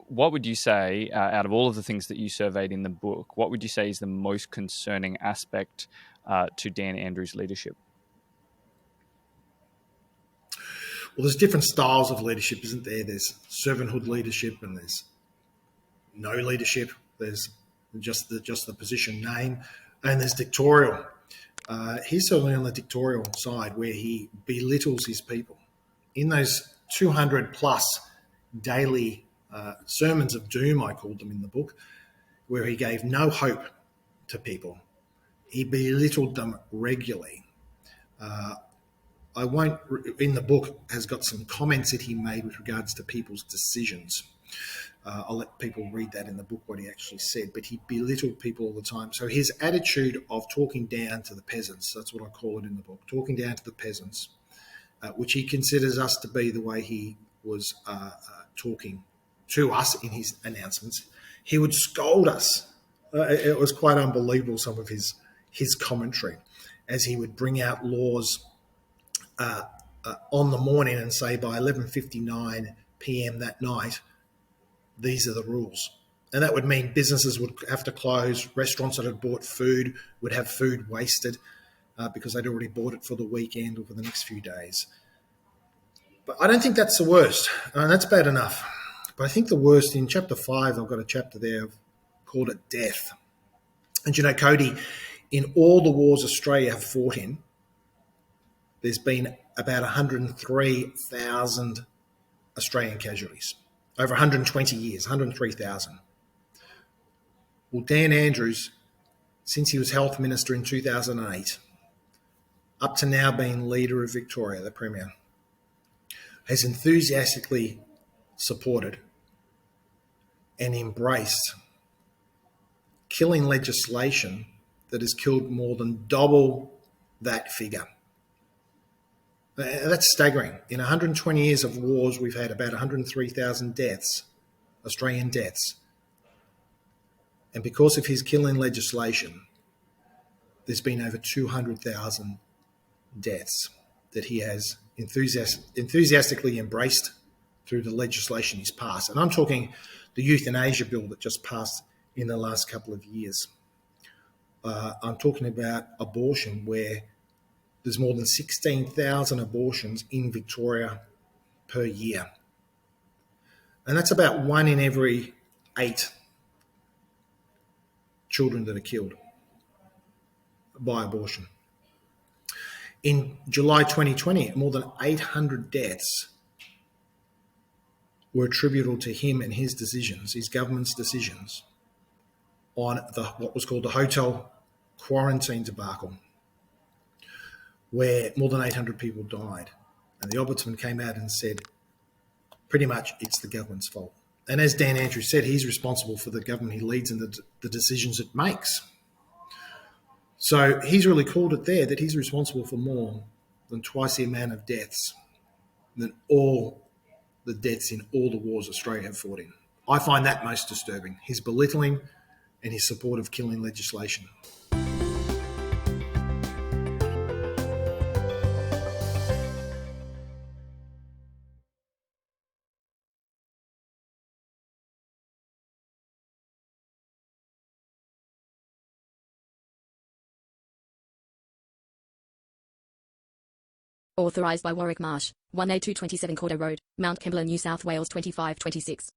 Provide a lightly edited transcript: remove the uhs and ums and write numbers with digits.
what would you say, out of all of the things that you surveyed in the book, what would you say is the most concerning aspect to Dan Andrews' leadership? Well, there's different styles of leadership, isn't there? There's servanthood leadership, and there's no leadership. There's just the position name, and there's dictatorial. He's certainly on the dictatorial side, where he belittles his people. In those 200 plus daily sermons of doom, I called them in the book, where he gave no hope to people, he belittled them regularly. I won't, in the book, has got some comments that he made with regards to people's decisions. I'll let people read that in the book, what he actually said, but he belittled people all the time. So his attitude of talking down to the peasants, that's what I call it in the book, talking down to the peasants, which he considers us to be the way he was talking to us in his announcements. He would scold us. It was quite unbelievable, some of his commentary, as he would bring out laws on the morning and say by 11:59 p.m. that night, these are the rules. And that would mean businesses would have to close, restaurants that had bought food would have food wasted because they'd already bought it for the weekend or for the next few days. But I don't think that's the worst. That's bad enough. But I think the worst, in chapter 5, I've got a chapter there, I've called it Death. And you know, Cody, in all the wars Australia have fought in, there's been about 103,000 Australian casualties. Over 120 years, 103,000. Well, Dan Andrews, since he was health minister in 2008, up to now being leader of Victoria, the Premier, has enthusiastically supported and embraced killing legislation that has killed more than double that figure. That's staggering. In 120 years of wars, we've had about 103,000 deaths, Australian deaths. And because of his killing legislation, there's been over 200,000 deaths that he has enthusiastically embraced through the legislation he's passed. And I'm talking the euthanasia bill that just passed in the last couple of years. I'm talking about abortion, where there's more than 16,000 abortions in Victoria per year. And that's about 1 in every 8 children that are killed by abortion. In July 2020, more than 800 deaths were attributable to him and his decisions, his government's decisions, on what was called the hotel quarantine debacle, where more than 800 people died. And the Ombudsman came out and said, pretty much it's the government's fault. And as Dan Andrews said, he's responsible for the government he leads and the decisions it makes. So he's really called it there that he's responsible for more than twice the amount of deaths than all the deaths in all the wars Australia have fought in. I find that most disturbing, his belittling and his support of killing legislation. Authorised by Warwick Marsh, 1A227 Cordo Road, Mount Kembla, New South Wales 2526.